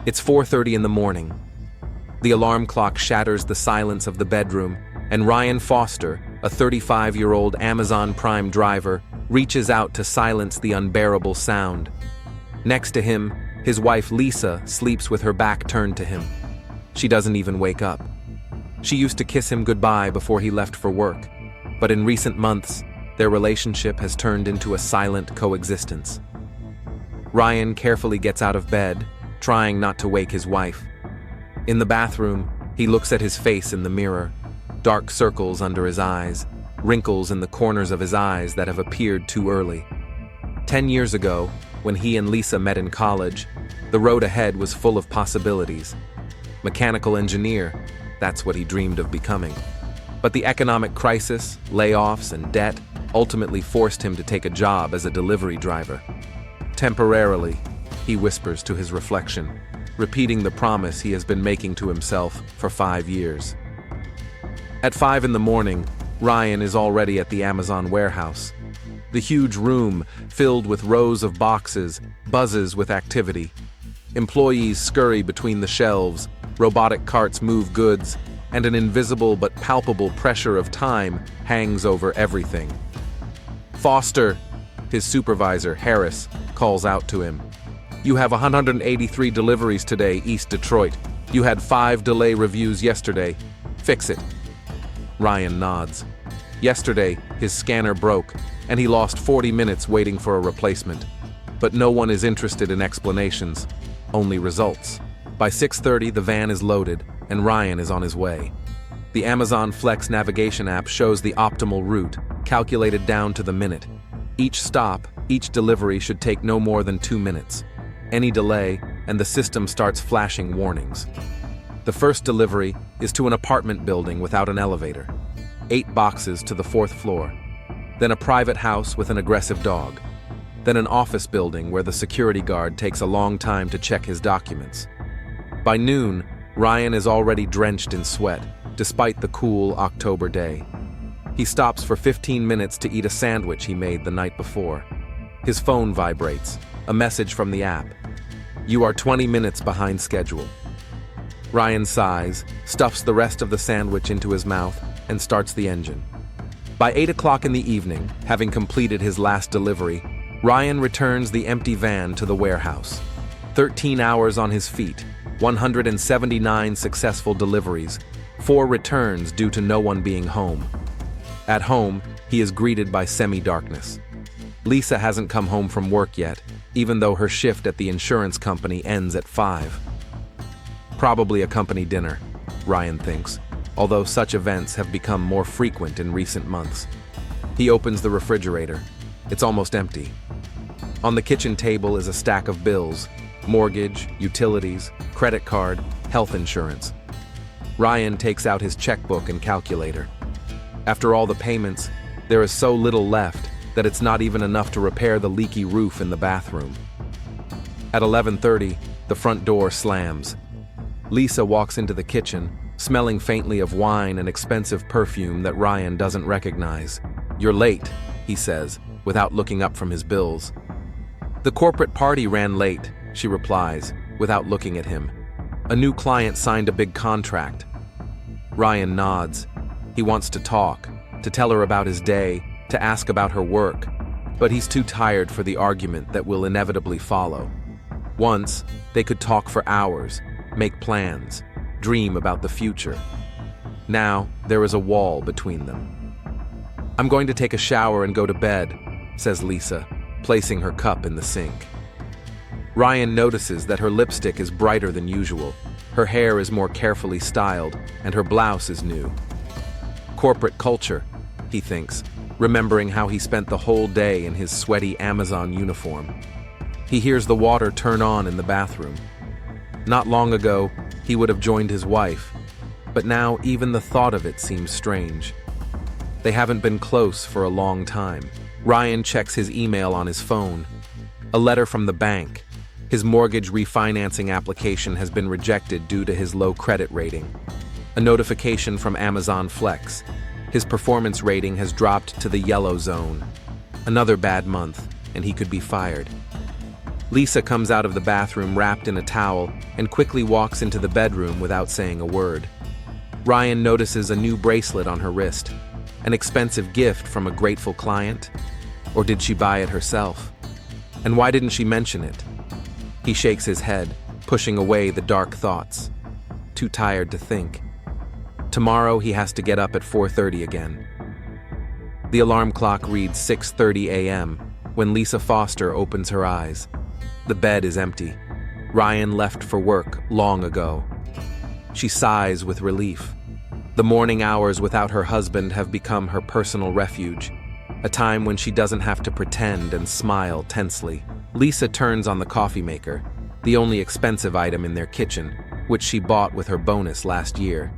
It's 4:30 in the morning. The alarm clock shatters the silence of the bedroom, and Ryan Foster, a 35-year-old Amazon Prime driver, reaches out to silence the unbearable sound. Next to him, his wife Lisa sleeps with her back turned to him. She doesn't even wake up. She used to kiss him goodbye before he left for work, but in recent months, their relationship has turned into a silent coexistence. Ryan carefully gets out of bed, trying not to wake his wife. In the bathroom, he looks at his face in the mirror, dark circles under his eyes, wrinkles in the corners of his eyes that have appeared too early. 10 years ago, when he and Lisa met in college, the road ahead was full of possibilities. Mechanical engineer, that's what he dreamed of becoming. But the economic crisis, layoffs, and debt ultimately forced him to take a job as a delivery driver. Temporarily, he whispers to his reflection, repeating the promise he has been making to himself for 5 years. At 5 in the morning, Ryan is already at the Amazon warehouse. The huge room, filled with rows of boxes, buzzes with activity. Employees scurry between the shelves, robotic carts move goods, and an invisible but palpable pressure of time hangs over everything. "Foster," his supervisor, Harris, calls out to him. "You have 183 deliveries today, East Detroit. You had 5 delay reviews yesterday. Fix it." Ryan nods. Yesterday, his scanner broke, and he lost 40 minutes waiting for a replacement. But no one is interested in explanations, only results. By 6:30, the van is loaded, and Ryan is on his way. The Amazon Flex navigation app shows the optimal route, calculated down to the minute. Each stop, each delivery should take no more than 2 minutes. Any delay, and the system starts flashing warnings. The first delivery is to an apartment building without an elevator. 8 boxes to the 4th floor. Then a private house with an aggressive dog. Then an office building where the security guard takes a long time to check his documents. By noon, Ryan is already drenched in sweat, despite the cool October day. He stops for 15 minutes to eat a sandwich he made the night before. His phone vibrates, a message from the app. "You are 20 minutes behind schedule." Ryan sighs, stuffs the rest of the sandwich into his mouth, and starts the engine. By 8 o'clock in the evening, having completed his last delivery, Ryan returns the empty van to the warehouse. 13 hours on his feet, 179 successful deliveries, 4 returns due to no one being home. At home, he is greeted by semi-darkness. Lisa hasn't come home from work yet, even though her shift at the insurance company ends at 5. Probably a company dinner, Ryan thinks, although such events have become more frequent in recent months. He opens the refrigerator. It's almost empty. On the kitchen table is a stack of bills: mortgage, utilities, credit card, health insurance. Ryan takes out his checkbook and calculator. After all the payments, there is so little left that it's not even enough to repair the leaky roof in the bathroom. At 11:30, the front door slams. Lisa walks into the kitchen, smelling faintly of wine and expensive perfume that Ryan doesn't recognize. "You're late," he says, without looking up from his bills. "The corporate party ran late," she replies, without looking at him. "A new client signed a big contract." Ryan nods. He wants to talk, to tell her about his day, to ask about her work, but he's too tired for the argument that will inevitably follow. Once, they could talk for hours, make plans, dream about the future. Now, there is a wall between them. "I'm going to take a shower and go to bed," says Lisa, placing her cup in the sink. Ryan notices that her lipstick is brighter than usual, her hair is more carefully styled, and her blouse is new. Corporate culture, he thinks, remembering how he spent the whole day in his sweaty Amazon uniform. He hears the water turn on in the bathroom. Not long ago, he would have joined his wife, but now even the thought of it seems strange. They haven't been close for a long time. Ryan checks his email on his phone. A letter from the bank. His mortgage refinancing application has been rejected due to his low credit rating. A notification from Amazon Flex. His performance rating has dropped to the yellow zone. Another bad month, and he could be fired. Lisa comes out of the bathroom wrapped in a towel and quickly walks into the bedroom without saying a word. Ryan notices a new bracelet on her wrist, an expensive gift from a grateful client. Or did she buy it herself? And why didn't she mention it? He shakes his head, pushing away the dark thoughts. Too tired to think. Tomorrow he has to get up at 4:30 again. The alarm clock reads 6:30 a.m. when Lisa Foster opens her eyes. The bed is empty. Ryan left for work long ago. She sighs with relief. The morning hours without her husband have become her personal refuge, a time when she doesn't have to pretend and smile tensely. Lisa turns on the coffee maker, the only expensive item in their kitchen, which she bought with her bonus last year.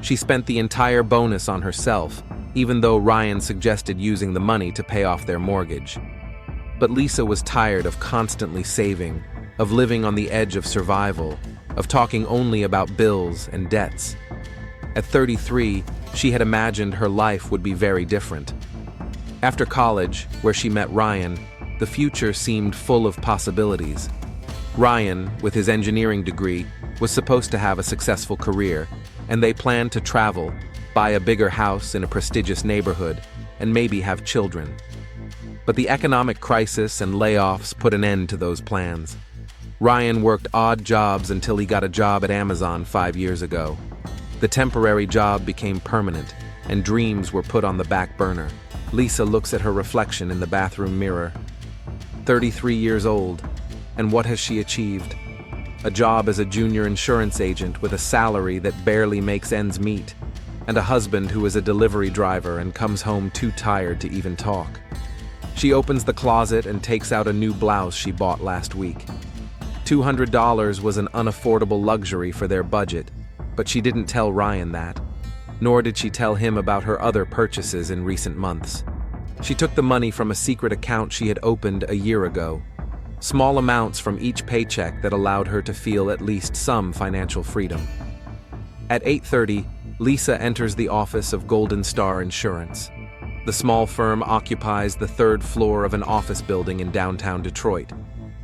She spent the entire bonus on herself, even though Ryan suggested using the money to pay off their mortgage. But Lisa was tired of constantly saving, of living on the edge of survival, of talking only about bills and debts. At 33, she had imagined her life would be very different. After college, where she met Ryan, the future seemed full of possibilities. Ryan, with his engineering degree, was supposed to have a successful career, and they planned to travel, buy a bigger house in a prestigious neighborhood, and maybe have children. But the economic crisis and layoffs put an end to those plans. Ryan worked odd jobs until he got a job at Amazon 5 years ago. The temporary job became permanent, and dreams were put on the back burner. Lisa looks at her reflection in the bathroom mirror. 33 years old, and what has she achieved? A job as a junior insurance agent with a salary that barely makes ends meet, and a husband who is a delivery driver and comes home too tired to even talk. She opens the closet and takes out a new blouse she bought last week. $200 was an unaffordable luxury for their budget, but she didn't tell Ryan that, nor did she tell him about her other purchases in recent months. She took the money from a secret account she had opened a year ago, small amounts from each paycheck that allowed her to feel at least some financial freedom. At 8:30, Lisa enters the office of Golden Star Insurance. The small firm occupies the 3rd floor of an office building in downtown Detroit.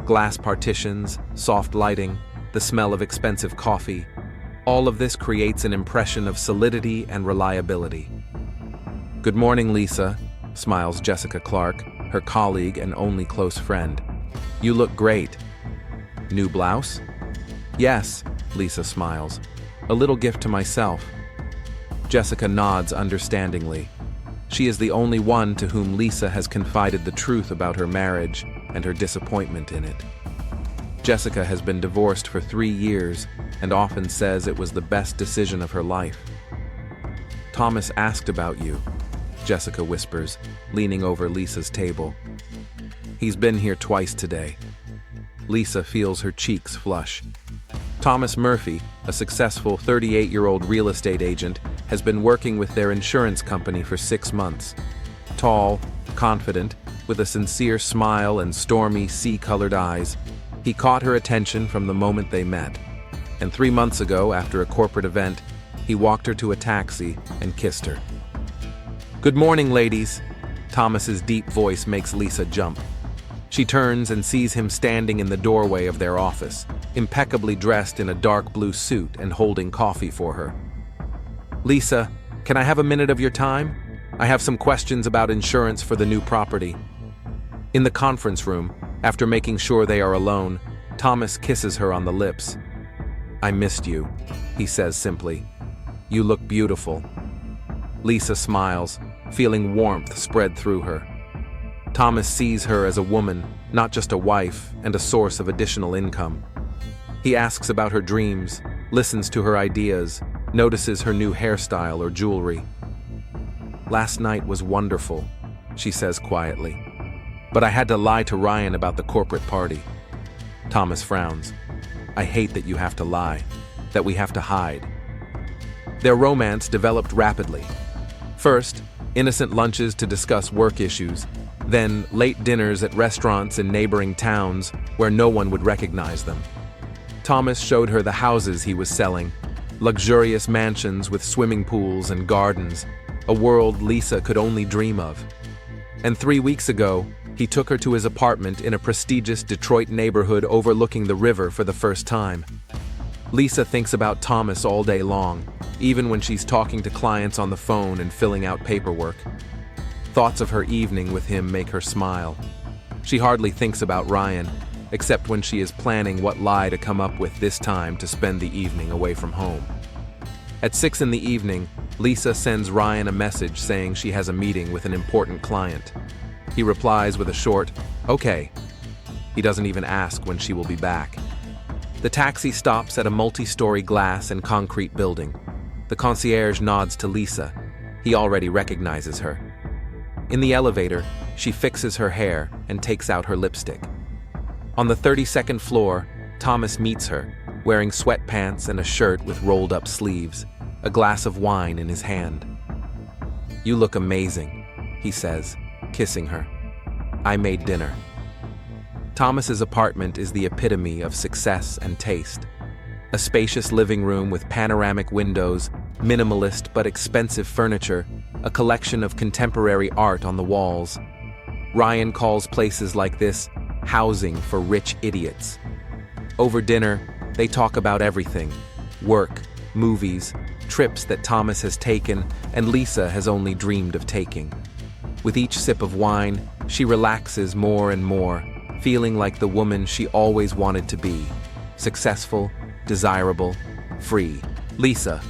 Glass partitions, soft lighting, the smell of expensive coffee. All of this creates an impression of solidity and reliability. "Good morning, Lisa," smiles Jessica Clark, her colleague and only close friend. "You look great." "New blouse?" "Yes," Lisa smiles. "A little gift to myself." Jessica nods understandingly. She is the only one to whom Lisa has confided the truth about her marriage and her disappointment in it. Jessica has been divorced for 3 years and often says it was the best decision of her life. "Thomas asked about you," Jessica whispers, leaning over Lisa's table. "He's been here twice today." Lisa feels her cheeks flush. Thomas Murphy, a successful 38-year-old real estate agent, has been working with their insurance company for 6 months. Tall, confident, with a sincere smile and stormy, sea-colored eyes, he caught her attention from the moment they met. And 3 months ago, after a corporate event, he walked her to a taxi and kissed her. "Good morning, ladies." Thomas's deep voice makes Lisa jump. She turns and sees him standing in the doorway of their office, impeccably dressed in a dark blue suit and holding coffee for her. "Lisa, can I have a minute of your time? I have some questions about insurance for the new property." In the conference room, after making sure they are alone, Thomas kisses her on the lips. "I missed you," he says simply. "You look beautiful." Lisa smiles, feeling warmth spread through her. Thomas sees her as a woman, not just a wife, and a source of additional income. He asks about her dreams, listens to her ideas, notices her new hairstyle or jewelry. "Last night was wonderful," she says quietly. "But I had to lie to Ryan about the corporate party." Thomas frowns. "I hate that you have to lie, that we have to hide." Their romance developed rapidly. First, innocent lunches to discuss work issues, then late dinners at restaurants in neighboring towns where no one would recognize them. Thomas showed her the houses he was selling, luxurious mansions with swimming pools and gardens, a world Lisa could only dream of. And 3 weeks ago, He took her to his apartment in a prestigious Detroit neighborhood overlooking the river for the first time. Lisa thinks about Thomas all day long, even when she's talking to clients on the phone and filling out paperwork. Thoughts of her evening with him make her smile. She hardly thinks about Ryan, except when she is planning what lie to come up with this time to spend the evening away from home. At 6 in the evening, Lisa sends Ryan a message saying she has a meeting with an important client. He replies with a short, "Okay." He doesn't even ask when she will be back. The taxi stops at a multi-story glass and concrete building. The concierge nods to Lisa. He already recognizes her. In the elevator, she fixes her hair and takes out her lipstick. On the 32nd floor, Thomas meets her, wearing sweatpants and a shirt with rolled-up sleeves, a glass of wine in his hand. "You look amazing," he says, kissing her. "I made dinner." Thomas's apartment is the epitome of success and taste. A spacious living room with panoramic windows, minimalist but expensive furniture, a collection of contemporary art on the walls. Ryan calls places like this housing for rich idiots. Over dinner, they talk about everything: work, movies, trips that Thomas has taken and Lisa has only dreamed of taking. With each sip of wine, she relaxes more and more, feeling like the woman she always wanted to be: successful, desirable, free. "Lisa."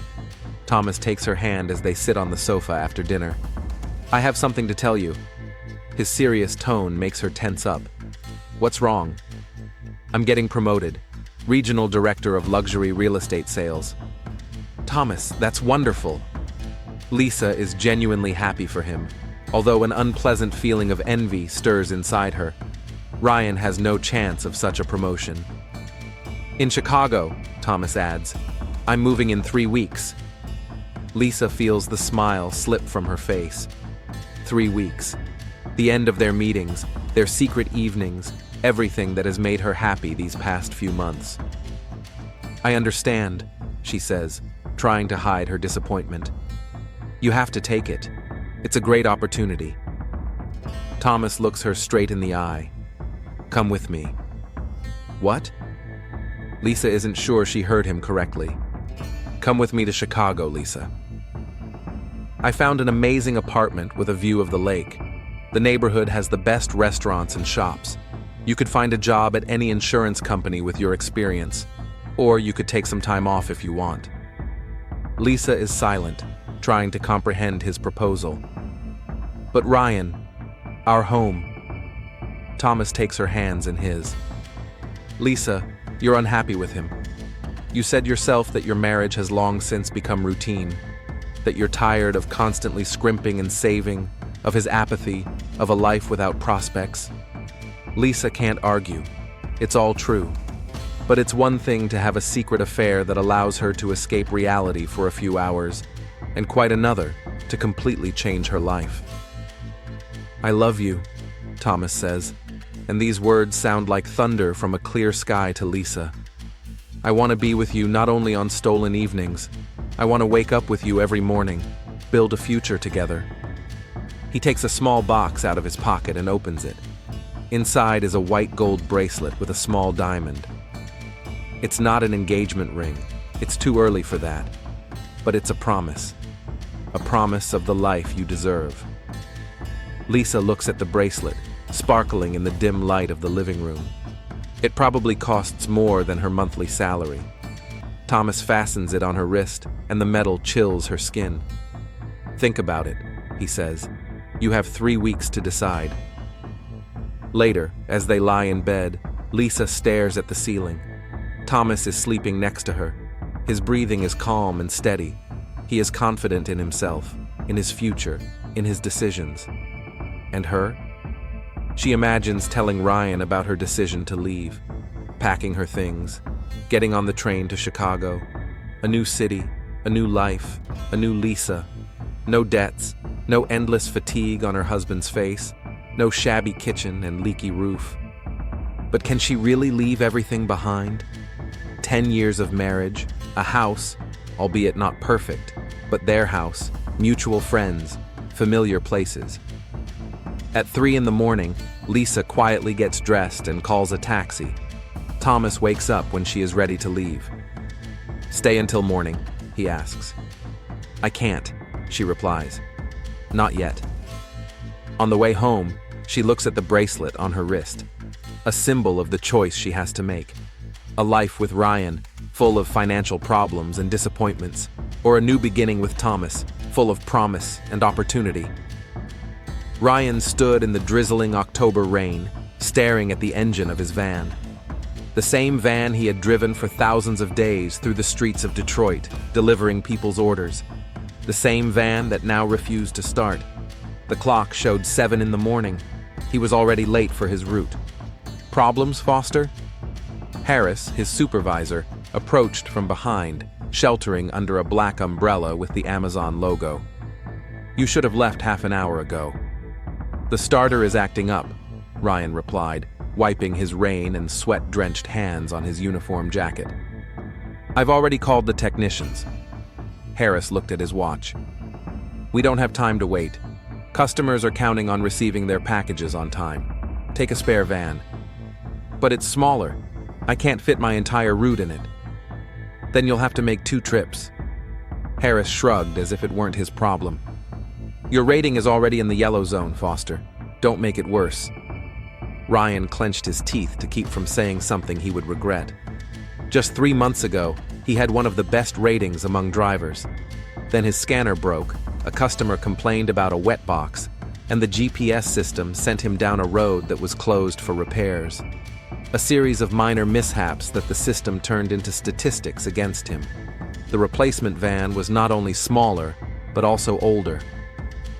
Thomas takes her hand as they sit on the sofa after dinner. "I have something to tell you." His serious tone makes her tense up. "What's wrong?" "I'm getting promoted. Regional Director of Luxury Real Estate Sales." "Thomas, that's wonderful." Lisa is genuinely happy for him, although an unpleasant feeling of envy stirs inside her. Ryan has no chance of such a promotion. "In Chicago," Thomas adds. "I'm moving in 3 weeks." Lisa feels the smile slip from her face. 3 weeks. The end of their meetings, their secret evenings, everything that has made her happy these past few months. "I understand," she says, trying to hide her disappointment. "You have to take it. It's a great opportunity." Thomas looks her straight in the eye. "Come with me." "What?" Lisa isn't sure she heard him correctly. "Come with me to Chicago, Lisa. I found an amazing apartment with a view of the lake. The neighborhood has the best restaurants and shops. You could find a job at any insurance company with your experience, or you could take some time off if you want." Lisa is silent, trying to comprehend his proposal. "But Ryan, our home." Thomas takes her hands in his. "Lisa, you're unhappy with him. You said yourself that your marriage has long since become routine, that you're tired of constantly scrimping and saving, of his apathy, of a life without prospects." Lisa can't argue. It's all true. But it's one thing to have a secret affair that allows her to escape reality for a few hours, and quite another to completely change her life. "I love you," Thomas says, and these words sound like thunder from a clear sky to Lisa. "I want to be with you not only on stolen evenings. I want to wake up with you every morning, build a future together." He takes a small box out of his pocket and opens it. Inside is a white gold bracelet with a small diamond. It's not an engagement ring. It's too early for that. But it's a promise of the life you deserve. Lisa looks at the bracelet, sparkling in the dim light of the living room. It probably costs more than her monthly salary. Thomas fastens it on her wrist, and the metal chills her skin. "Think about it," he says. "You have 3 weeks to decide." Later, as they lie in bed, Lisa stares at the ceiling. Thomas is sleeping next to her. His breathing is calm and steady. He is confident in himself, in his future, in his decisions. And her? She imagines telling Ryan about her decision to leave, packing her things, getting on the train to Chicago. A new city, a new life, a new Lisa. No debts, no endless fatigue on her husband's face, no shabby kitchen and leaky roof. But can she really leave everything behind? 10 years of marriage, a house, albeit not perfect, but their house, mutual friends, familiar places. At 3 in the morning, Lisa quietly gets dressed and calls a taxi. Thomas wakes up when she is ready to leave. "Stay until morning?" he asks. "I can't," she replies. "Not yet." On the way home, she looks at the bracelet on her wrist, a symbol of the choice she has to make. A life with Ryan, full of financial problems and disappointments, or a new beginning with Thomas, full of promise and opportunity. Ryan stood in the drizzling October rain, staring at the engine of his van. The same van he had driven for thousands of days through the streets of Detroit, delivering people's orders. The same van that now refused to start. The clock showed 7 in the morning. He was already late for his route. Problems, Foster? Harris, his supervisor, approached from behind, sheltering under a black umbrella with the Amazon logo. "You should have left half an hour ago." "The starter is acting up," Ryan replied, wiping his rain and sweat-drenched hands on his uniform jacket. "I've already called the technicians." Harris looked at his watch. "We don't have time to wait. Customers are counting on receiving their packages on time. Take a spare van." "But it's smaller. I can't fit my entire route in it." "Then you'll have to make 2 trips." Harris shrugged as if it weren't his problem. "Your rating is already in the yellow zone, Foster. Don't make it worse." Ryan clenched his teeth to keep from saying something he would regret. Just 3 months ago, he had one of the best ratings among drivers. Then his scanner broke, a customer complained about a wet box, and the GPS system sent him down a road that was closed for repairs. A series of minor mishaps that the system turned into statistics against him. The replacement van was not only smaller, but also older.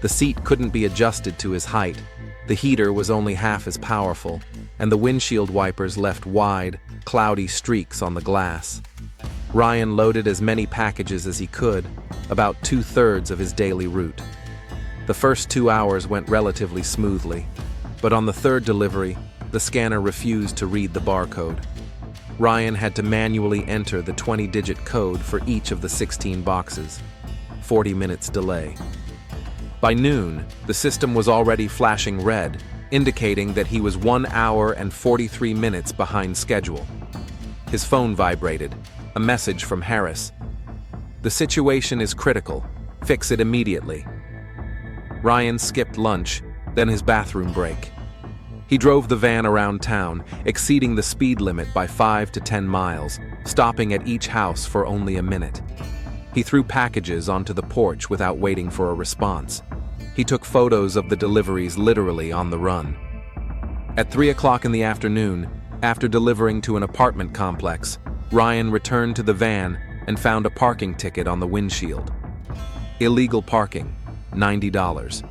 The seat couldn't be adjusted to his height, the heater was only half as powerful, and the windshield wipers left wide, cloudy streaks on the glass. Ryan loaded as many packages as he could, about 2/3 of his daily route. The first 2 hours went relatively smoothly, but on the 3rd delivery, the scanner refused to read the barcode. Ryan had to manually enter the 20-digit code for each of the 16 boxes. 40 minutes delay. By noon, the system was already flashing red, indicating that he was 1 hour and 43 minutes behind schedule. His phone vibrated, a message from Harris. "The situation is critical. Fix it immediately." Ryan skipped lunch, then his bathroom break. He drove the van around town, exceeding the speed limit by 5 to 10 miles, stopping at each house for only a minute. He threw packages onto the porch without waiting for a response. He took photos of the deliveries literally on the run. At 3 o'clock in the afternoon, after delivering to an apartment complex, Ryan returned to the van and found a parking ticket on the windshield. Illegal parking, $90.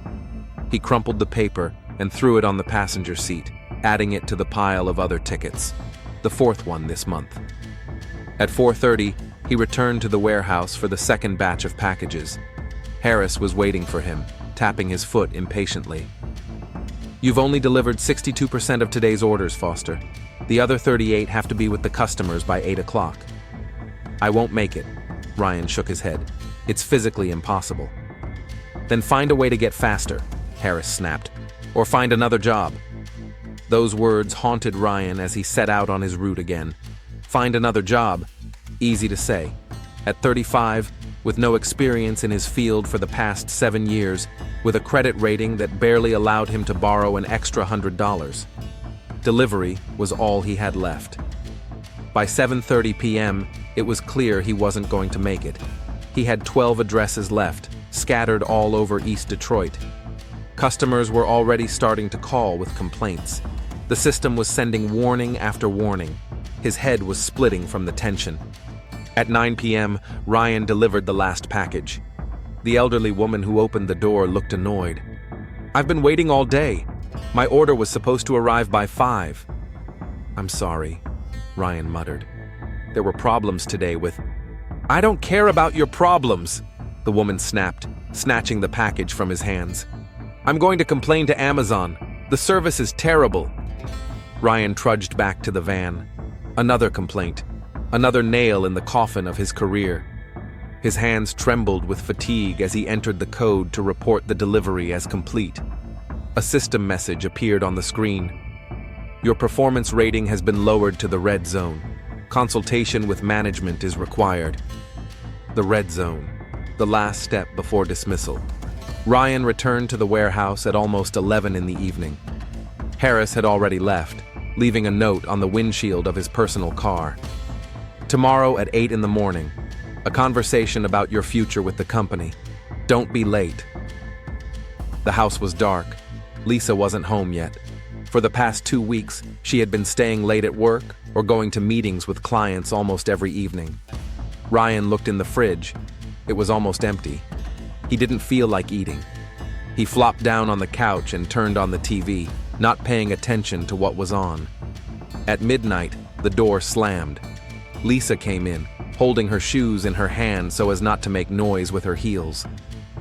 He crumpled the paper and threw it on the passenger seat, adding it to the pile of other tickets, the 4th one this month. At 4:30, he returned to the warehouse for the 2nd batch of packages. Harris was waiting for him, tapping his foot impatiently. "You've only delivered 62% of today's orders, Foster. The other 38 have to be with the customers by 8 o'clock. "I won't make it." Ryan shook his head. "It's physically impossible." "Then find a way to get faster," Harris snapped. "Or find another job." Those words haunted Ryan as he set out on his route again. Find another job? Easy to say. At 35, with no experience in his field for the past 7 years, with a credit rating that barely allowed him to borrow an extra $100. Delivery was all he had left. By 7:30 p.m., it was clear he wasn't going to make it. He had 12 addresses left, scattered all over East Detroit. Customers were already starting to call with complaints. The system was sending warning after warning. His head was splitting from the tension. At 9 p.m., Ryan delivered the last package. The elderly woman who opened the door looked annoyed. "I've been waiting all day. My order was supposed to arrive by 5. "I'm sorry," Ryan muttered. "There were problems today with—" "I don't care about your problems," the woman snapped, snatching the package from his hands. "I'm going to complain to Amazon. The service is terrible." Ryan trudged back to the van. Another complaint. Another nail in the coffin of his career. His hands trembled with fatigue as he entered the code to report the delivery as complete. A system message appeared on the screen. Your performance rating has been lowered to the red zone. Consultation with management is required. The red zone, the last step before dismissal. Ryan returned to the warehouse at almost 11 in the evening. Harris had already left, leaving a note on the windshield of his personal car. Tomorrow at 8 in the morning, a conversation about your future with the company. Don't be late. The house was dark. Lisa wasn't home yet. For the past 2 weeks, she had been staying late at work or going to meetings with clients almost every evening. Ryan looked in the fridge. It was almost empty. He didn't feel like eating. He flopped down on the couch and turned on the TV, not paying attention to what was on. At midnight, the door slammed. Lisa came in, holding her shoes in her hand so as not to make noise with her heels.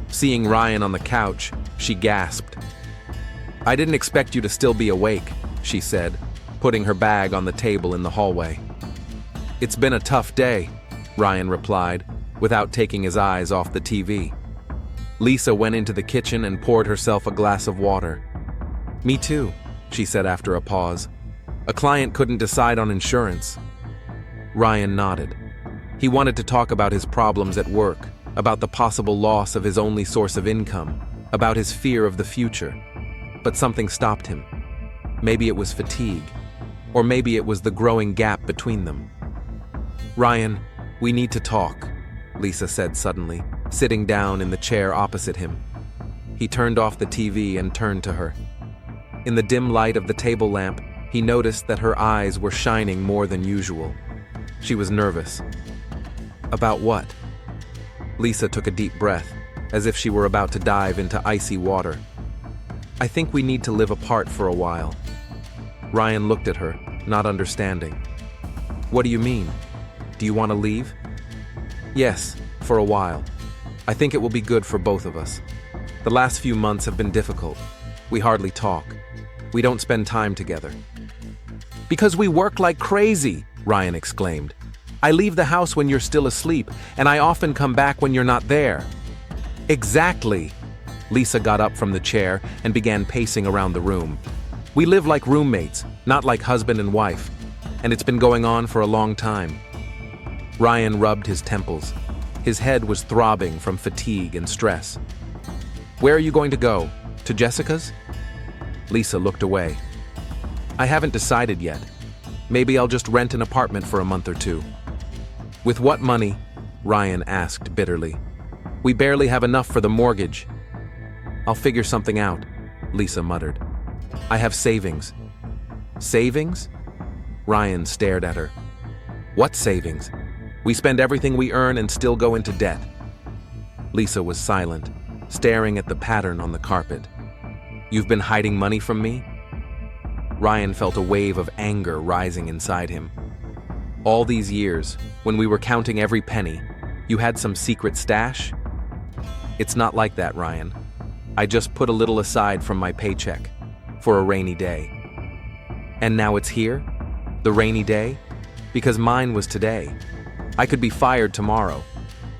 Seeing Ryan on the couch, she gasped. "I didn't expect you to still be awake," she said, putting her bag on the table in the hallway. "It's been a tough day," Ryan replied, without taking his eyes off the TV. Lisa went into the kitchen and poured herself a glass of water. "Me too," she said after a pause. "A client couldn't decide on insurance." Ryan nodded. He wanted to talk about his problems at work, about the possible loss of his only source of income, about his fear of the future. But something stopped him. Maybe it was fatigue, or maybe it was the growing gap between them. "Ryan, we need to talk," Lisa said suddenly, sitting down in the chair opposite him. He turned off the TV and turned to her. In the dim light of the table lamp, he noticed that her eyes were shining more than usual. She was nervous. "About what?" Lisa took a deep breath, as if she were about to dive into icy water. "I think we need to live apart for a while." Ryan looked at her, not understanding. "What do you mean? Do you want to leave?" "Yes, for a while. I think it will be good for both of us. The last few months have been difficult. We hardly talk. We don't spend time together." "Because we work like crazy," Ryan exclaimed. "I leave the house when you're still asleep, and I often come back when you're not there." "Exactly." Lisa got up from the chair and began pacing around the room. "We live like roommates, not like husband and wife, and it's been going on for a long time." Ryan rubbed his temples. His head was throbbing from fatigue and stress. "Where are you going to go? To Jessica's?" Lisa looked away. "I haven't decided yet. Maybe I'll just rent an apartment for a month or two." "With what money?" Ryan asked bitterly. "We barely have enough for the mortgage." "I'll figure something out," Lisa muttered. "I have savings." "Savings?" Ryan stared at her. "What savings? We spend everything we earn and still go into debt." Lisa was silent, staring at the pattern on the carpet. "You've been hiding money from me?" Ryan felt a wave of anger rising inside him. "All these years, when we were counting every penny, you had some secret stash?" "It's not like that, Ryan. I just put a little aside from my paycheck, for a rainy day." "And now it's here? The rainy day? Because mine was today. I could be fired tomorrow.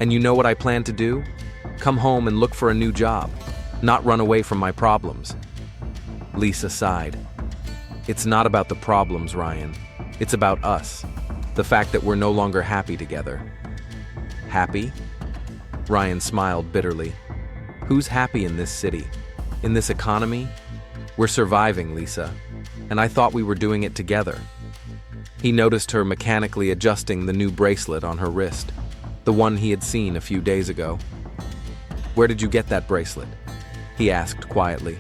And you know what I plan to do? Come home and look for a new job, not run away from my problems." Lisa sighed. "It's not about the problems, Ryan. It's about us. The fact that we're no longer happy together." "Happy?" Ryan smiled bitterly. "Who's happy in this city? In this economy? We're surviving, Lisa. And I thought we were doing it together." He noticed her mechanically adjusting the new bracelet on her wrist, the one he had seen a few days ago. "Where did you get that bracelet?" he asked quietly.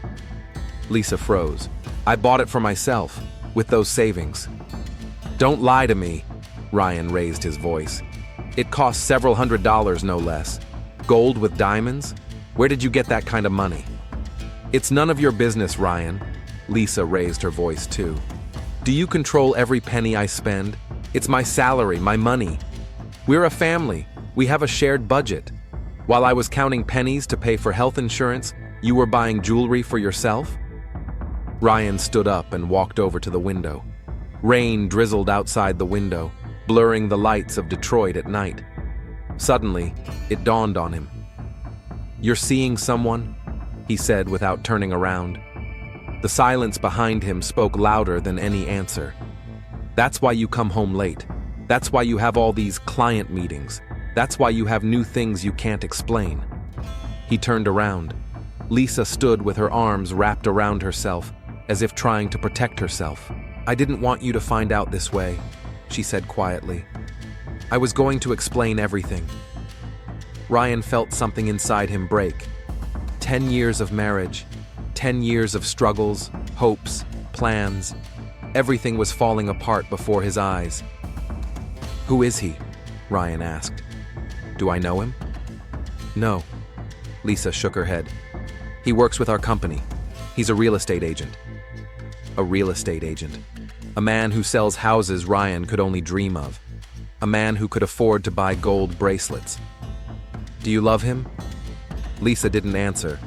Lisa froze. "I bought it for myself, with those savings." "Don't lie to me," Ryan raised his voice. "It cost several $100s, no less. Gold with diamonds? Where did you get that kind of money?" "It's none of your business, Ryan." Lisa raised her voice too. "Do you control every penny I spend? It's my salary, my money. We're a family. We have a shared budget. While I was counting pennies to pay for health insurance, you were buying jewelry for yourself?" Ryan stood up and walked over to the window. Rain drizzled outside the window, blurring the lights of Detroit at night. Suddenly, it dawned on him. "You're seeing someone?" he said without turning around. The silence behind him spoke louder than any answer. That's why you come home late. That's why you have all these client meetings. That's why you have new things you can't explain. He turned around. Lisa stood with her arms wrapped around herself, as if trying to protect herself. "I didn't want you to find out this way," she said quietly. "I was going to explain everything." Ryan felt something inside him break. 10 years of marriage, 10 years of struggles, hopes, plans. Everything was falling apart before his eyes. "Who is he?" Ryan asked. "Do I know him?" "No." Lisa shook her head. "He works with our company. He's a real estate agent." A real estate agent. A man who sells houses Ryan could only dream of. A man who could afford to buy gold bracelets. "Do you love him?" Lisa didn't answer,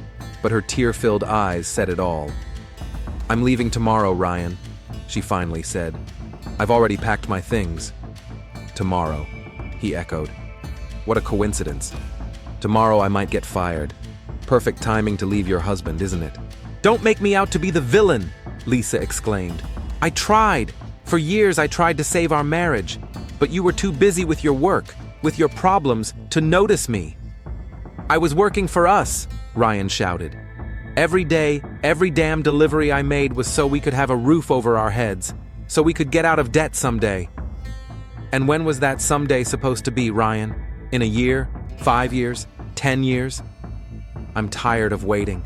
but her tear-filled eyes said it all. "I'm leaving tomorrow, Ryan," she finally said. "I've already packed my things." "Tomorrow," he echoed. "What a coincidence. Tomorrow I might get fired. Perfect timing to leave your husband, isn't it?" "Don't make me out to be the villain!" Lisa exclaimed. "I tried. For years I tried to save our marriage, but you were too busy with your work, with your problems, to notice me." "I was working for us," Ryan shouted. "Every day, every damn delivery I made was so we could have a roof over our heads, so we could get out of debt someday." "And when was that someday supposed to be, Ryan? In a year? 5 years? 10 years? I'm tired of waiting."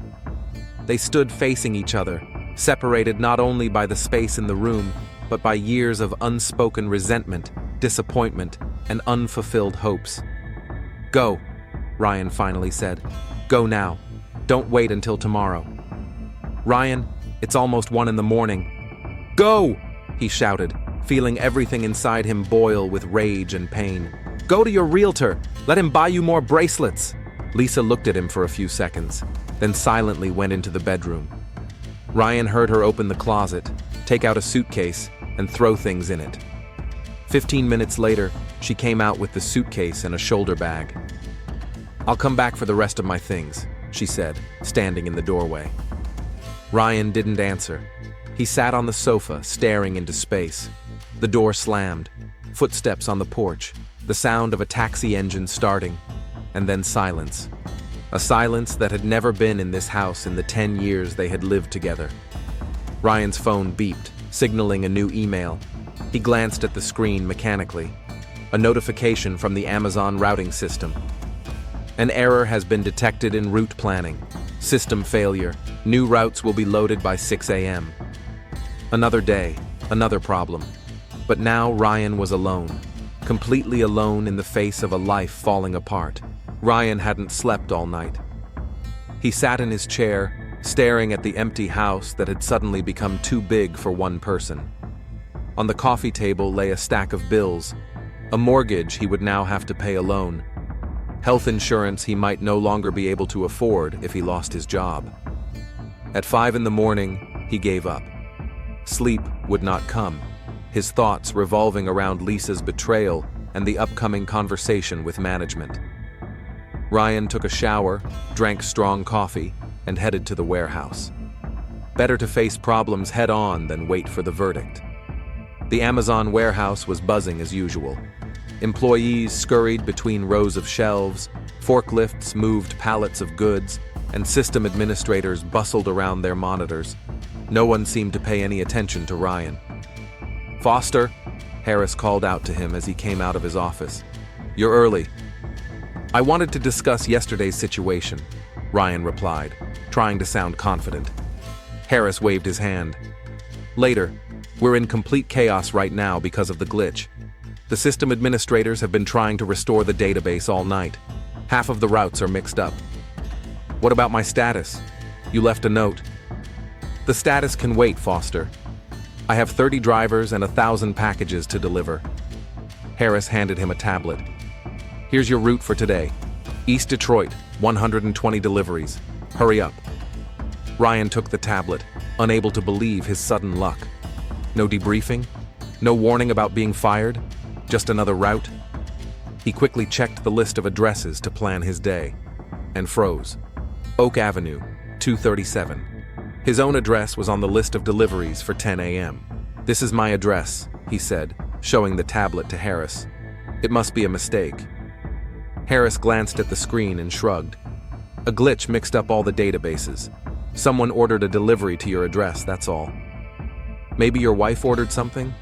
They stood facing each other, separated not only by the space in the room, but by years of unspoken resentment, disappointment, and unfulfilled hopes. "Go," Ryan finally said. "Go now. Don't wait until tomorrow." "Ryan, it's almost 1 a.m. "Go!" he shouted, feeling everything inside him boil with rage and pain. "Go to your realtor. Let him buy you more bracelets." Lisa looked at him for a few seconds, then silently went into the bedroom. Ryan heard her open the closet, take out a suitcase, and throw things in it. 15 minutes later, she came out with the suitcase and a shoulder bag. "I'll come back for the rest of my things," she said, standing in the doorway. Ryan didn't answer. He sat on the sofa, staring into space. The door slammed, footsteps on the porch, the sound of a taxi engine starting, and then silence. A silence that had never been in this house in the 10 years they had lived together. Ryan's phone beeped, signaling a new email. He glanced at the screen mechanically. A notification from the Amazon routing system. "An error has been detected in route planning. System failure. New routes will be loaded by 6 a.m. Another day, another problem. But now Ryan was alone. Completely alone in the face of a life falling apart. Ryan hadn't slept all night. He sat in his chair, staring at the empty house that had suddenly become too big for one person. On the coffee table lay a stack of bills, a mortgage he would now have to pay alone, health insurance he might no longer be able to afford if he lost his job. At 5 a.m, he gave up. Sleep would not come, his thoughts revolving around Lisa's betrayal and the upcoming conversation with management. Ryan took a shower, drank strong coffee, and headed to the warehouse. Better to face problems head-on than wait for the verdict. The Amazon warehouse was buzzing as usual. Employees scurried between rows of shelves, forklifts moved pallets of goods, and system administrators bustled around their monitors. No one seemed to pay any attention to Ryan. "Foster," Harris called out to him as he came out of his office. "You're early." "I wanted to discuss yesterday's situation," Ryan replied, trying to sound confident. Harris waved his hand. "Later. We're in complete chaos right now because of the glitch. The system administrators have been trying to restore the database all night. Half of the routes are mixed up." "What about my status? You left a note." "The status can wait, Foster. I have 30 drivers and 1,000 packages to deliver." Harris handed him a tablet. "Here's your route for today. East Detroit, 120 deliveries. Hurry up." Ryan took the tablet, unable to believe his sudden luck. No debriefing? No warning about being fired? Just another route? He quickly checked the list of addresses to plan his day, and froze. Oak Avenue, 237. His own address was on the list of deliveries for 10 a.m. "This is my address," he said, showing the tablet to Harris. "It must be a mistake." Harris glanced at the screen and shrugged. "A glitch mixed up all the databases. Someone ordered a delivery to your address, that's all." "Maybe your wife ordered something?"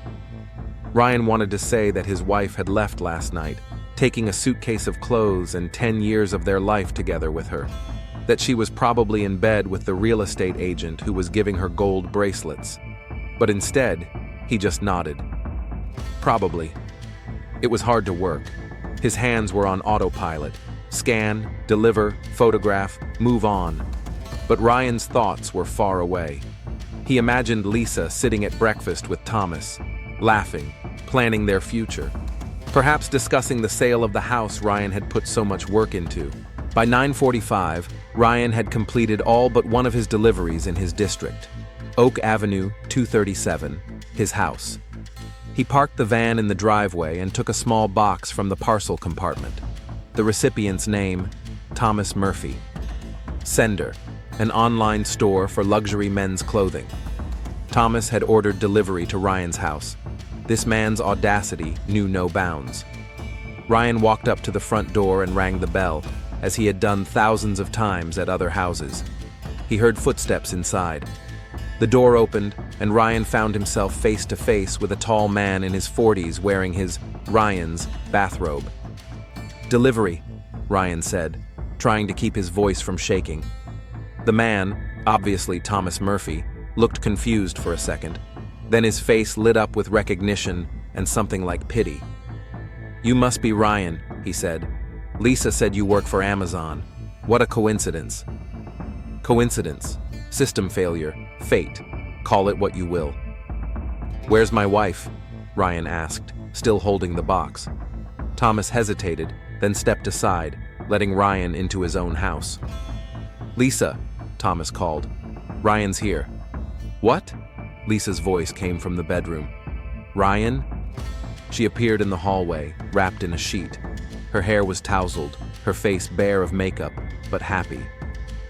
Ryan wanted to say that his wife had left last night, taking a suitcase of clothes and 10 years of their life together with her. That she was probably in bed with the real estate agent who was giving her gold bracelets. But instead, he just nodded. Probably. It was hard to work. His hands were on autopilot. Scan, deliver, photograph, move on. But Ryan's thoughts were far away. He imagined Lisa sitting at breakfast with Thomas, laughing, planning their future. Perhaps discussing the sale of the house Ryan had put so much work into. By 9:45, Ryan had completed all but one of his deliveries in his district, Oak Avenue 237, his house. He parked the van in the driveway and took a small box from the parcel compartment. The recipient's name, Thomas Murphy. Sender, an online store for luxury men's clothing. Thomas had ordered delivery to Ryan's house. This man's audacity knew no bounds. Ryan walked up to the front door and rang the bell, as he had done thousands of times at other houses. He heard footsteps inside. The door opened, and Ryan found himself face to face with a tall man in his 40s wearing his, Ryan's, bathrobe. "Delivery," Ryan said, trying to keep his voice from shaking. The man, obviously Thomas Murphy, looked confused for a second. Then his face lit up with recognition and something like pity. "You must be Ryan," he said. "Lisa said you work for Amazon. What a coincidence." Coincidence, system failure, fate, call it what you will. "Where's my wife?" Ryan asked, still holding the box. Thomas hesitated, then stepped aside, letting Ryan into his own house. "Lisa," Thomas called. "Ryan's here." "What?" Lisa's voice came from the bedroom. "Ryan?" She appeared in the hallway, wrapped in a sheet. Her hair was tousled, her face bare of makeup, but happy.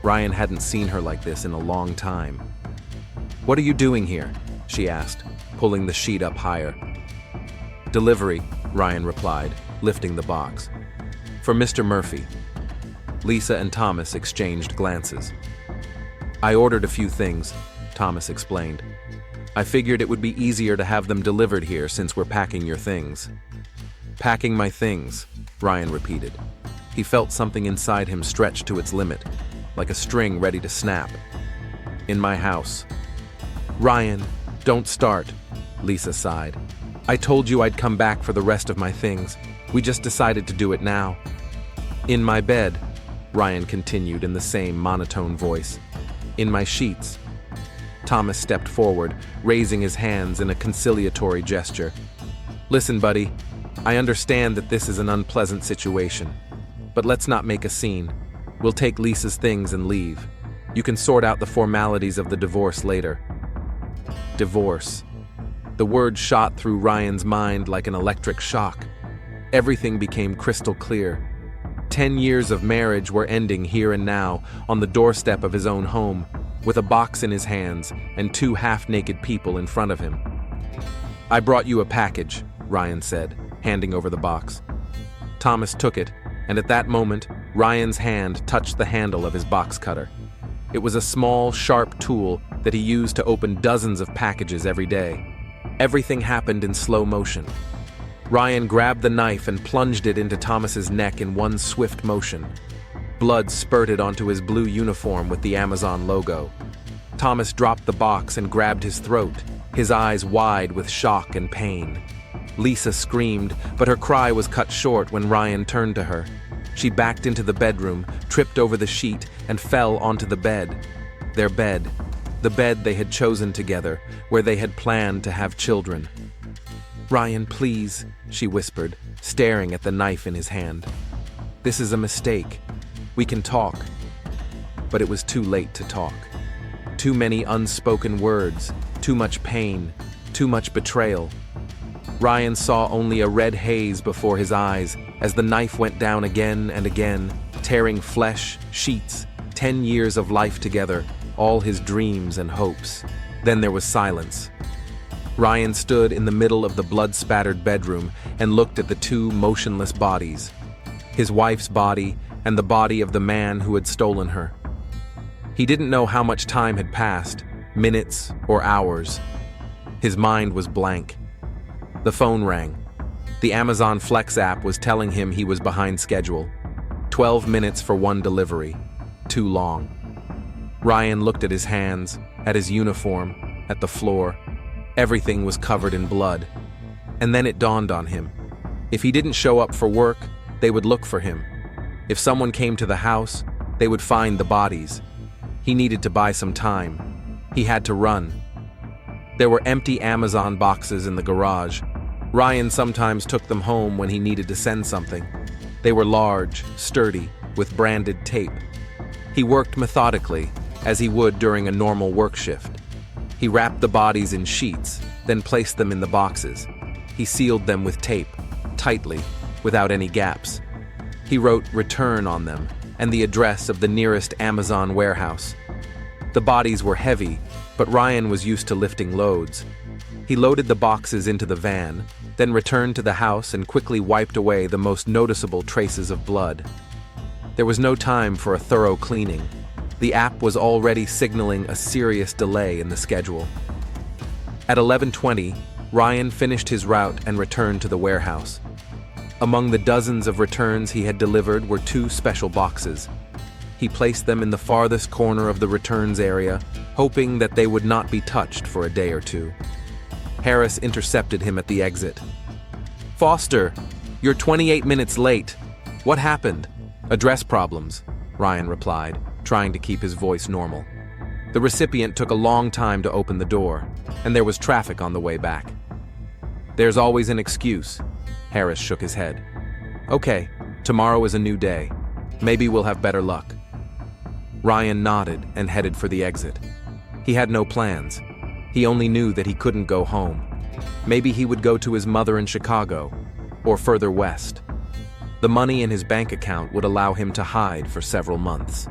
Ryan hadn't seen her like this in a long time. "What are you doing here?" she asked, pulling the sheet up higher. "Delivery," Ryan replied, lifting the box. "For Mr. Murphy." Lisa and Thomas exchanged glances. "I ordered a few things," Thomas explained. "I figured it would be easier to have them delivered here since we're packing your things." "Packing my things," Ryan repeated. He felt something inside him stretch to its limit, like a string ready to snap. "In my house." "Ryan, don't start," Lisa sighed. "I told you I'd come back for the rest of my things. We just decided to do it now." "In my bed," Ryan continued in the same monotone voice. "In my sheets." Thomas stepped forward, raising his hands in a conciliatory gesture. "Listen, buddy, I understand that this is an unpleasant situation, but let's not make a scene. We'll take Lisa's things and leave. You can sort out the formalities of the divorce later." Divorce. The word shot through Ryan's mind like an electric shock. Everything became crystal clear. 10 years of marriage were ending here and now, on the doorstep of his own home, with a box in his hands and two half-naked people in front of him. "I brought you a package," Ryan said, handing over the box. Thomas took it, and at that moment, Ryan's hand touched the handle of his box cutter. It was a small, sharp tool that he used to open dozens of packages every day. Everything happened in slow motion. Ryan grabbed the knife and plunged it into Thomas's neck in one swift motion. Blood spurted onto his blue uniform with the Amazon logo. Thomas dropped the box and grabbed his throat, his eyes wide with shock and pain. Lisa screamed, but her cry was cut short when Ryan turned to her. She backed into the bedroom, tripped over the sheet, and fell onto the bed. Their bed. The bed they had chosen together, where they had planned to have children. "Ryan, please," she whispered, staring at the knife in his hand. "This is a mistake. We can talk." But it was too late to talk. Too many unspoken words, too much pain, too much betrayal. Ryan saw only a red haze before his eyes as the knife went down again and again, tearing flesh, sheets, 10 years of life together, all his dreams and hopes. Then there was silence. Ryan stood in the middle of the blood-spattered bedroom and looked at the two motionless bodies, his wife's body and the body of the man who had stolen her. He didn't know how much time had passed, minutes or hours. His mind was blank. The phone rang. The Amazon Flex app was telling him he was behind schedule. 12 minutes for one delivery. Too long. Ryan looked at his hands, at his uniform, at the floor. Everything was covered in blood. And then it dawned on him. If he didn't show up for work, they would look for him. If someone came to the house, they would find the bodies. He needed to buy some time. He had to run. There were empty Amazon boxes in the garage. Ryan sometimes took them home when he needed to send something. They were large, sturdy, with branded tape. He worked methodically, as he would during a normal work shift. He wrapped the bodies in sheets, then placed them in the boxes. He sealed them with tape, tightly, without any gaps. He wrote "return" on them and the address of the nearest Amazon warehouse. The bodies were heavy, but Ryan was used to lifting loads. He loaded the boxes into the van, then returned to the house and quickly wiped away the most noticeable traces of blood. There was no time for a thorough cleaning. The app was already signaling a serious delay in the schedule. At 11:20, Ryan finished his route and returned to the warehouse. Among the dozens of returns he had delivered were 2 special boxes. He placed them in the farthest corner of the returns area, hoping that they would not be touched for a day or two. Harris intercepted him at the exit. "Foster, you're 28 minutes late. What happened?" "Address problems," Ryan replied, trying to keep his voice normal. The recipient took a long time to open the door, and there was traffic on the way back. "There's always an excuse." Harris shook his head. "Okay, tomorrow is a new day. Maybe we'll have better luck." Ryan nodded and headed for the exit. He had no plans. He only knew that he couldn't go home. Maybe he would go to his mother in Chicago, or further west. The money in his bank account would allow him to hide for several months.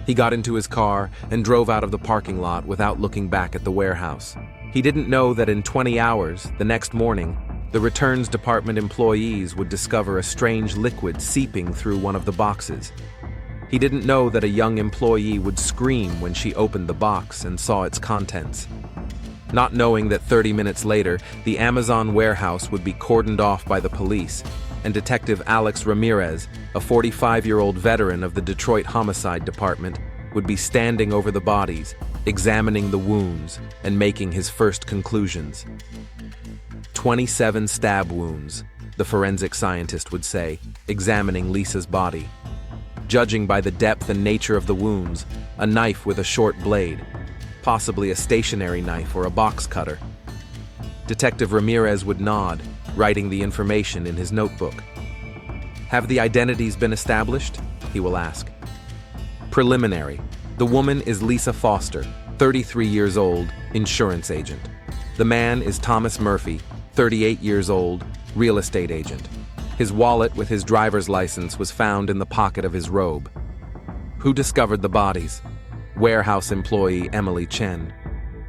He got into his car and drove out of the parking lot without looking back at the warehouse. He didn't know that in 20 hours, the next morning, the returns department employees would discover a strange liquid seeping through one of the boxes. He didn't know that a young employee would scream when she opened the box and saw its contents. Not knowing that 30 minutes later, the Amazon warehouse would be cordoned off by the police, and Detective Alex Ramirez, a 45-year-old veteran of the Detroit Homicide Department, would be standing over the bodies, examining the wounds, and making his first conclusions. 27 stab wounds, the forensic scientist would say, examining Lisa's body. Judging by the depth and nature of the wounds, a knife with a short blade, possibly a stationary knife or a box cutter. Detective Ramirez would nod, writing the information in his notebook. "Have the identities been established?" he will ask. Preliminary. The woman is Lisa Foster, 33 years old, insurance agent. The man is Thomas Murphy, 38 years old, real estate agent. His wallet with his driver's license was found in the pocket of his robe. Who discovered the bodies? Warehouse employee Emily Chen.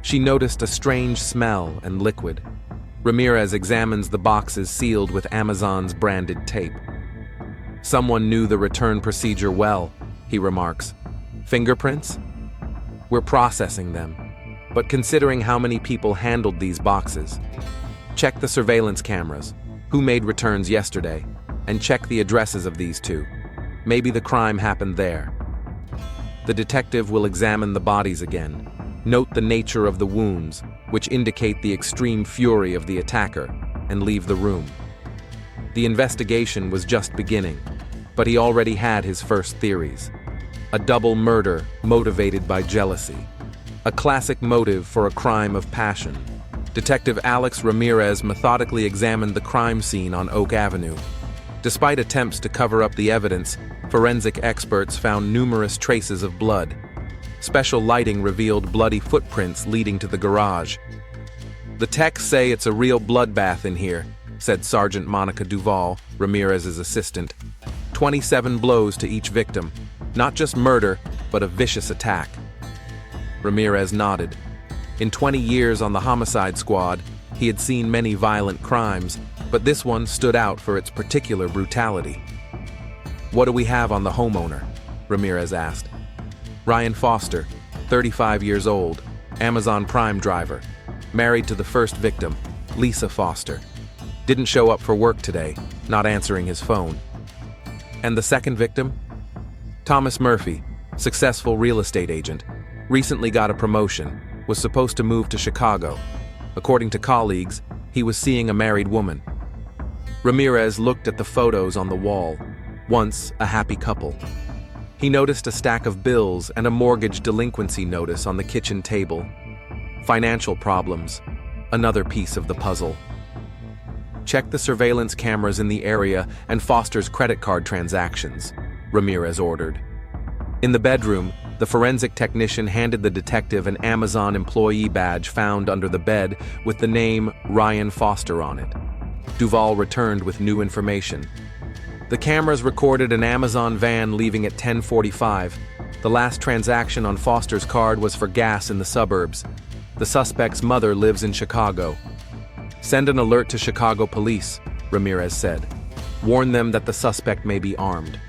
She noticed a strange smell and liquid. Ramirez examines the boxes sealed with Amazon's branded tape. "Someone knew the return procedure well," he remarks. "Fingerprints? We're processing them. But considering how many people handled these boxes, check the surveillance cameras. Who made returns yesterday? And check the addresses of these two. Maybe the crime happened there." The detective will examine the bodies again. Note the nature of the wounds, which indicate the extreme fury of the attacker, and leave the room. The investigation was just beginning, but he already had his first theories. A double murder motivated by jealousy. A classic motive for a crime of passion. Detective Alex Ramirez methodically examined the crime scene on Oak Avenue. Despite attempts to cover up the evidence, forensic experts found numerous traces of blood. Special lighting revealed bloody footprints leading to the garage. "The techs say it's a real bloodbath in here," said Sergeant Monica Duvall, Ramirez's assistant. 27 blows to each victim. Not just murder, but a vicious attack. Ramirez nodded. In 20 years on the homicide squad, he had seen many violent crimes, but this one stood out for its particular brutality. "What do we have on the homeowner?" Ramirez asked. Ryan Foster, 35 years old, Amazon Prime driver, married to the first victim, Lisa Foster. Didn't show up for work today, not answering his phone. And the second victim? Thomas Murphy, successful real estate agent, recently got a promotion, was supposed to move to Chicago. According to colleagues, he was seeing a married woman. Ramirez looked at the photos on the wall, once a happy couple. He noticed a stack of bills and a mortgage delinquency notice on the kitchen table. Financial problems, another piece of the puzzle. "Check the surveillance cameras in the area and Foster's credit card transactions," Ramirez ordered. In the bedroom, the forensic technician handed the detective an Amazon employee badge found under the bed with the name Ryan Foster on it. Duvall returned with new information. The cameras recorded an Amazon van leaving at 10:45. The last transaction on Foster's card was for gas in the suburbs. The suspect's mother lives in Chicago. "Send an alert to Chicago police," Ramirez said. "Warn them that the suspect may be armed."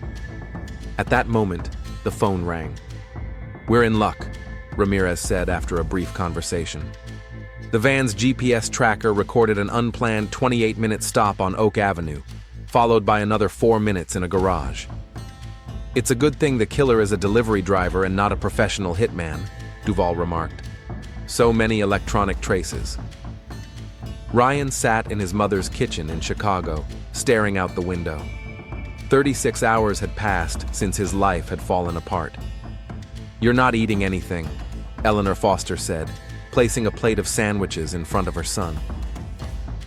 At that moment, the phone rang. "We're in luck," Ramirez said after a brief conversation. The van's GPS tracker recorded an unplanned 28-minute stop on Oak Avenue, followed by another 4 minutes in a garage. "It's a good thing the killer is a delivery driver and not a professional hitman," Duvall remarked. "So many electronic traces." Ryan sat in his mother's kitchen in Chicago, staring out the window. 36 hours had passed since his life had fallen apart. "You're not eating anything," Eleanor Foster said, placing a plate of sandwiches in front of her son.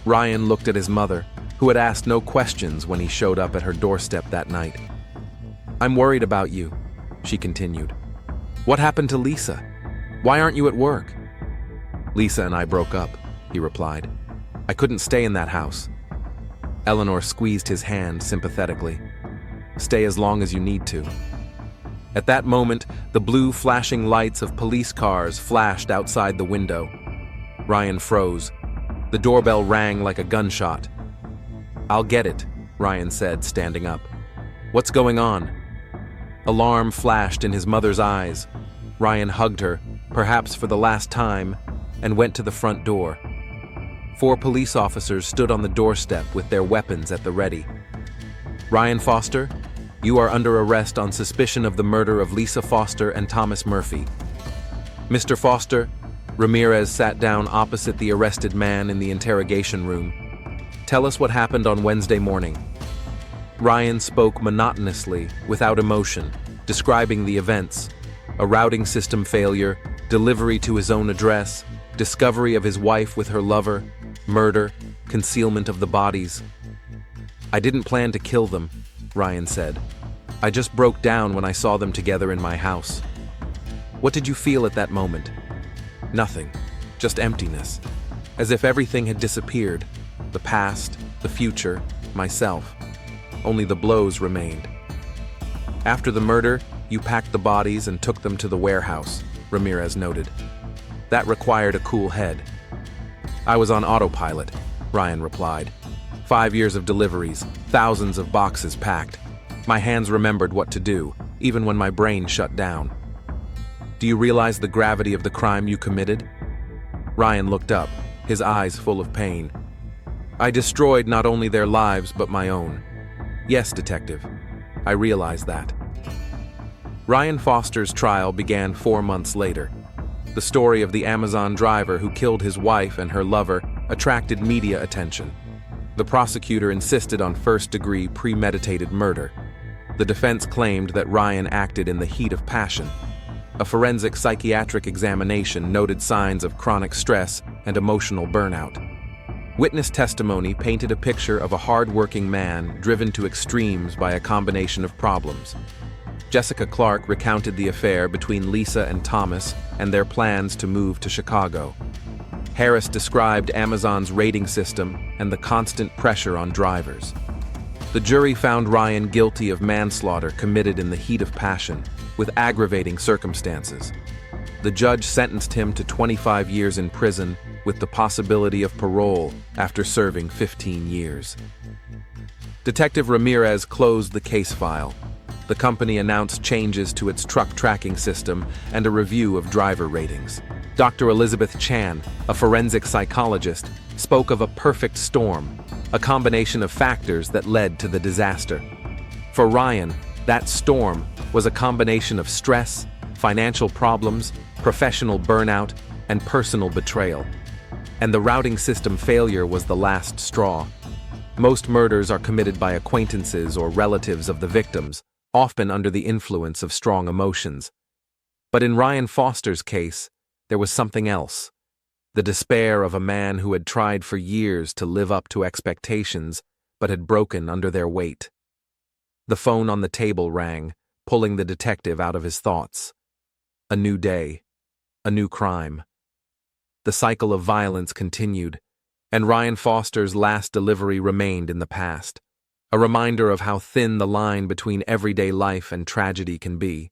Ryan looked at his mother, who had asked no questions when he showed up at her doorstep that night. "I'm worried about you," she continued. "What happened to Lisa? Why aren't you at work?" "Lisa and I broke up," he replied. "I couldn't stay in that house." Eleanor squeezed his hand sympathetically. "Stay as long as you need to." At that moment, the blue flashing lights of police cars flashed outside the window. Ryan froze. The doorbell rang like a gunshot. "I'll get it," Ryan said, standing up. "What's going on?" Alarm flashed in his mother's eyes. Ryan hugged her, perhaps for the last time, and went to the front door. 4 police officers stood on the doorstep with their weapons at the ready. "Ryan Foster, you are under arrest on suspicion of the murder of Lisa Foster and Thomas Murphy." "Mr. Foster," Ramirez sat down opposite the arrested man in the interrogation room. "Tell us what happened on Wednesday morning." Ryan spoke monotonously, without emotion, describing the events: a routing system failure, delivery to his own address, discovery of his wife with her lover, murder, concealment of the bodies. "I didn't plan to kill them," Ryan said. "I just broke down when I saw them together in my house." "What did you feel at that moment?" "Nothing, just emptiness, as if everything had disappeared, the past, the future, myself. Only the blows remained." "After the murder, you packed the bodies and took them to the warehouse," Ramirez noted. "That required a cool head." "I was on autopilot," Ryan replied. 5 years of deliveries, thousands of boxes packed. My hands remembered what to do, even when my brain shut down. "Do you realize the gravity of the crime you committed?" Ryan looked up, his eyes full of pain. "I destroyed not only their lives but my own." "Yes, detective. I realize that." Ryan Foster's trial began 4 months later. The story of the Amazon driver who killed his wife and her lover attracted media attention. The prosecutor insisted on first-degree premeditated murder. The defense claimed that Ryan acted in the heat of passion. A forensic psychiatric examination noted signs of chronic stress and emotional burnout. Witness testimony painted a picture of a hard-working man driven to extremes by a combination of problems. Jessica Clark recounted the affair between Lisa and Thomas and their plans to move to Chicago. Harris described Amazon's rating system and the constant pressure on drivers. The jury found Ryan guilty of manslaughter committed in the heat of passion, with aggravating circumstances. The judge sentenced him to 25 years in prison with the possibility of parole after serving 15 years. Detective Ramirez closed the case file. The company announced changes to its truck tracking system and a review of driver ratings. Dr. Elizabeth Chan, a forensic psychologist, spoke of a perfect storm, a combination of factors that led to the disaster. For Ryan, that storm was a combination of stress, financial problems, professional burnout, and personal betrayal. And the routing system failure was the last straw. Most murders are committed by acquaintances or relatives of the victims, often under the influence of strong emotions. But in Ryan Foster's case, there was something else. The despair of a man who had tried for years to live up to expectations, but had broken under their weight. The phone on the table rang, pulling the detective out of his thoughts. A new day. A new crime. The cycle of violence continued, and Ryan Foster's last delivery remained in the past, a reminder of how thin the line between everyday life and tragedy can be.